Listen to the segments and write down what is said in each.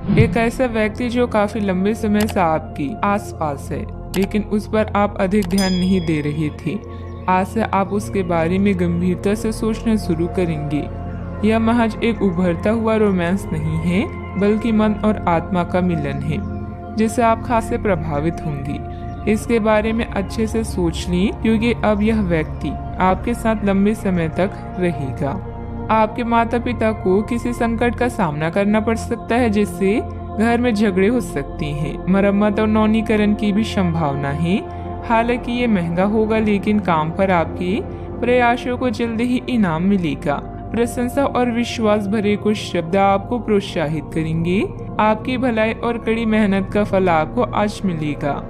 एक ऐसा व्यक्ति जो काफी लंबे समय से आपकी आसपास है, लेकिन उस पर आप अधिक ध्यान नहीं दे रहे थे। आज से आप उसके बारे में गंभीरता से सोचना शुरू करेंगे। यह महज एक उभरता हुआ रोमांस नहीं है, बल्कि मन और आत्मा का मिलन है, जिससे आप खासे प्रभावित होंगे। इसके बारे में अच्छे से सोच लें, क्योंकि अब यह व्यक्ति आपके साथ लंबे समय तक रहेगा। आपके माता पिता को किसी संकट का सामना करना पड़ सकता है, जिससे घर में झगड़े हो सकते हैं। मरम्मत और नवीनीकरण की भी संभावना है। हालांकि ये महंगा होगा, लेकिन काम पर आपके प्रयासों को जल्दी ही इनाम मिलेगा। प्रशंसा और विश्वास भरे कुछ शब्द आपको प्रोत्साहित करेंगे। आपकी भलाई और कड़ी मेहनत का फल आपको आज मिलेगा।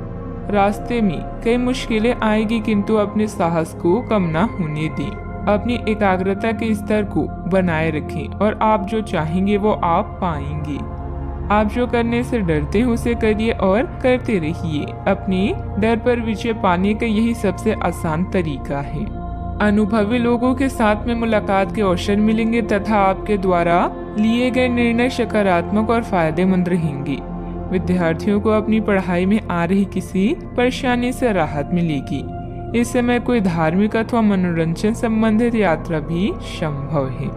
रास्ते में कई मुश्किलें आएगी, किंतु अपने साहस को कम न होने दें। अपनी एकाग्रता के स्तर को बनाए रखें और आप जो चाहेंगे वो आप पाएंगे। आप जो करने से डरते हैं उसे करिए और करते रहिए। अपने डर पर विजय पाने का यही सबसे आसान तरीका है। अनुभवी लोगों के साथ में मुलाकात के अवसर मिलेंगे तथा आपके द्वारा लिए गए निर्णय सकारात्मक और फायदेमंद रहेंगे। विद्यार्थियों को अपनी पढ़ाई में आ रही किसी परेशानी से राहत मिलेगी। इस समय कोई धार्मिक अथवा मनोरंजन संबंधित यात्रा भी संभव है।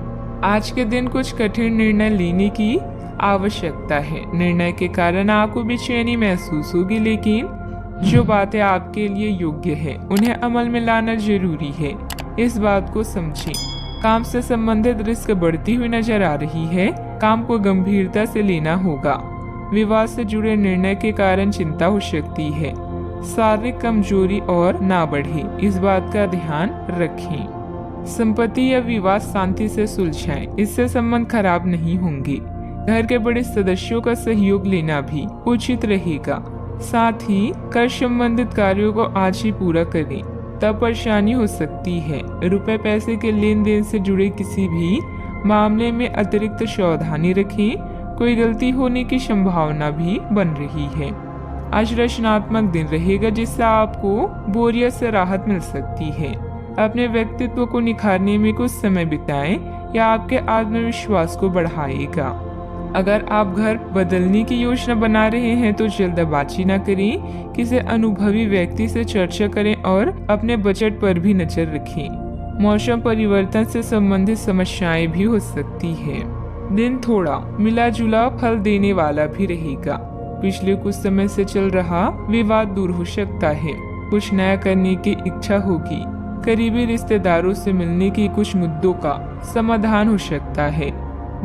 आज के दिन कुछ कठिन निर्णय लेने की आवश्यकता है। निर्णय के कारण आपको बेचैनी महसूस होगी, लेकिन जो बातें आपके लिए योग्य है उन्हें अमल में लाना जरूरी है। इस बात को समझें। काम से संबंधित रिस्क बढ़ती हुई नजर आ रही है। काम को गंभीरता से लेना होगा। विवाह से जुड़े निर्णय के कारण चिंता हो सकती है। शारीरिक कमजोरी और ना बढ़े, इस बात का ध्यान रखें। संपत्ति या विवाद शांति से सुलझाएं, इससे संबंध खराब नहीं होंगे। घर के बड़े सदस्यों का सहयोग लेना भी उचित रहेगा। साथ ही कर संबंधित कार्यों को आज ही पूरा करें, तब परेशानी हो सकती है। रुपए पैसे के लेन देन से जुड़े किसी भी मामले में अतिरिक्त सावधानी रखें। कोई गलती होने की संभावना भी बन रही है। आज रचनात्मक दिन रहेगा, जिससे आपको बोरियत से राहत मिल सकती है। अपने व्यक्तित्व को निखारने में कुछ समय बिताएं, यह आपके आत्मविश्वास को बढ़ाएगा। अगर आप घर बदलने की योजना बना रहे हैं तो जल्दबाजी न करें। किसी अनुभवी व्यक्ति से चर्चा करें और अपने बजट पर भी नजर रखें। मौसम परिवर्तन से संबंधित समस्याएं भी हो सकती है। दिन थोड़ा मिला जुला फल देने वाला भी रहेगा। पिछले कुछ समय से चल रहा विवाद दूर हो सकता है। कुछ नया करने की इच्छा होगी। करीबी रिश्तेदारों से मिलने की कुछ मुद्दों का समाधान हो सकता है।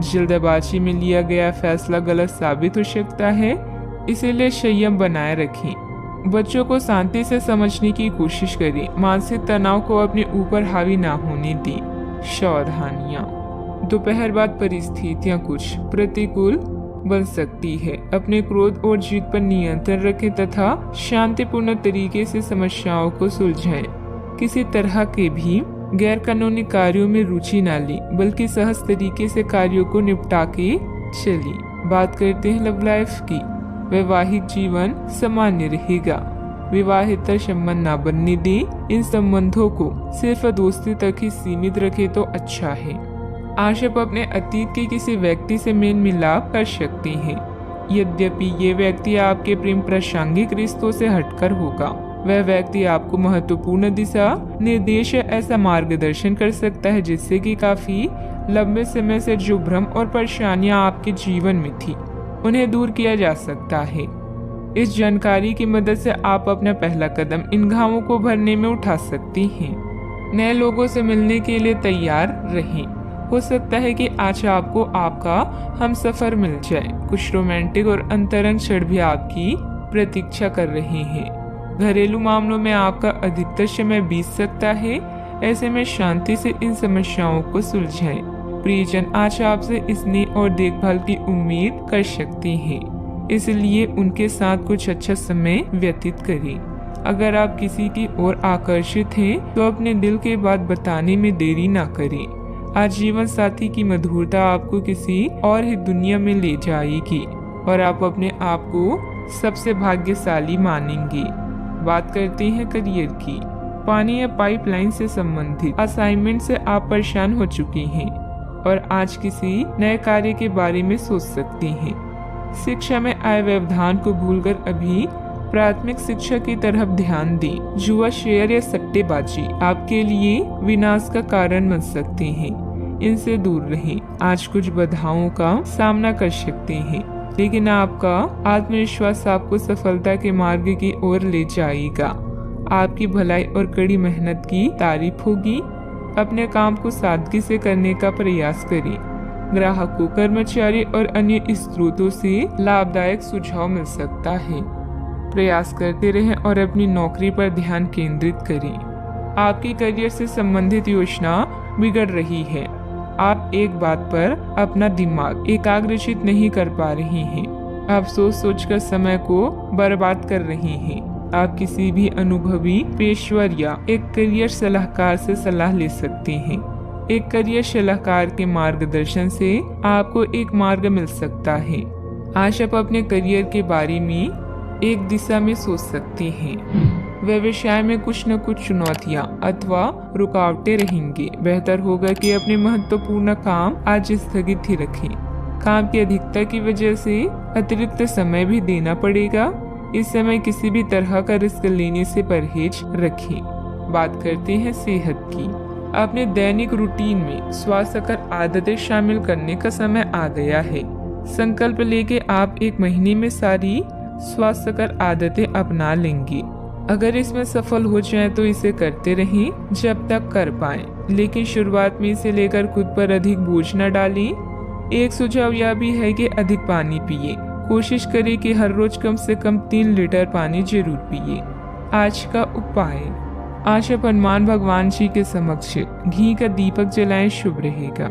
जल्दबाजी में लिया गया फैसला गलत साबित हो सकता है, इसीलिए संयम बनाए रखें। बच्चों को शांति से समझने की कोशिश करें। मानसिक तनाव को अपने ऊपर हावी ना होने दें। सावधानियां। दोपहर बाद परिस्थितियां कुछ प्रतिकूल बन सकती है। अपने क्रोध और जिद पर नियंत्रण रखें तथा शांतिपूर्ण तरीके से समस्याओं को सुलझाएं। किसी तरह के भी गैर कानूनी कार्यों में रुचि न लें, बल्कि सहज तरीके से कार्यों को निपटा के चलिए। बात करते हैं लव लाइफ की। वैवाहिक जीवन सामान्य रहेगा। विवाहेतर संबंध न बनने दें। इन संबंधों को सिर्फ दोस्ती तक ही सीमित रखें तो अच्छा है। आज आप अपने अतीत के किसी व्यक्ति से मेल मिलाप कर सकते हैं। यद्यपि ये व्यक्ति आपके प्रेम प्रासंगिक रिश्तों से हटकर होगा। वह व्यक्ति आपको महत्वपूर्ण दिशा निर्देश ऐसा मार्गदर्शन कर सकता है, जिससे कि काफी लंबे समय से जो भ्रम और परेशानियां आपके जीवन में थी उन्हें दूर किया जा सकता है। इस जानकारी की मदद से आप अपना पहला कदम इन घावों को भरने में उठा सकती हैं। नए लोगों से मिलने के लिए तैयार रहें। हो सकता है कि आज आपको आपका हमसफर मिल जाए। कुछ रोमांटिक और अंतरंग क्षण भी आपकी प्रतीक्षा कर रहे हैं। घरेलू मामलों में आपका अधिकतर समय बीत सकता है। ऐसे में शांति से इन समस्याओं को सुलझाएं। प्रियजन आज आपसे स्नेह और देखभाल की उम्मीद कर सकते हैं, इसलिए उनके साथ कुछ अच्छा समय व्यतीत करें। अगर आप किसी की ओर आकर्षित हैं, तो अपने दिल की बात बताने में देरी ना करें। आज जीवन साथी की मधुरता आपको किसी और ही दुनिया में ले जाएगी और आप अपने आप को सबसे भाग्यशाली मानेंगे। बात करते हैं करियर की। पानी या पाइपलाइन से संबंधित असाइनमेंट से आप परेशान हो चुके हैं और आज किसी नए कार्य के बारे में सोच सकते हैं। शिक्षा में आए व्यवधान को भूलकर अभी प्राथमिक शिक्षा की तरफ ध्यान दें। जुआ, शेयर या सट्टेबाजी आपके लिए विनाश का कारण बन सकते हैं, इनसे दूर रहें। आज कुछ बाधाओं का सामना कर सकते हैं, लेकिन आपका आत्मविश्वास आपको सफलता के मार्ग की ओर ले जाएगा। आपकी भलाई और कड़ी मेहनत की तारीफ होगी। अपने काम को सादगी से करने का प्रयास करें। ग्राहकों, कर्मचारी और अन्य स्रोतों से लाभदायक सुझाव मिल सकता है। प्रयास करते रहें और अपनी नौकरी पर ध्यान केंद्रित करें। आपकी करियर से संबंधित योजना बिगड़ रही है। आप एक बात पर अपना दिमाग एकाग्रचित नहीं कर पा रहे हैं। आप सोच कर समय को बर्बाद कर रहे हैं। आप किसी भी अनुभवी पेशवर या एक करियर सलाहकार से सलाह ले सकते हैं। एक करियर सलाहकार के मार्गदर्शन से आपको एक मार्ग मिल सकता है। आज आप अपने करियर के बारे में एक दिशा में सोच सकते हैं। व्यवसाय में कुछ न कुछ चुनौतियां अथवा रुकावटें रहेंगी। बेहतर होगा कि अपने महत्वपूर्ण काम आज स्थगित ही रखें। काम की अधिकता की वजह से अतिरिक्त समय भी देना पड़ेगा। इस समय किसी भी तरह का रिस्क लेने से परहेज रखें। बात करते हैं सेहत की। अपने दैनिक रूटीन में स्वास्थ्यकर आदतें शामिल करने का समय आ गया है। संकल्प लेके आप एक महीने में सारी स्वास्थ्यकर आदतें अपना लेंगे। अगर इसमें सफल हो जाए तो इसे करते रहें जब तक कर पाएं, लेकिन शुरुआत में इसे लेकर खुद पर अधिक बोझ न डालें। एक सुझाव यह भी है कि अधिक पानी पिए। कोशिश करें कि हर रोज कम से कम 3 लीटर पानी जरूर पिए। आज का उपाय, आज आप हनुमान भगवान जी के समक्ष घी का दीपक जलाएं, शुभ रहेगा।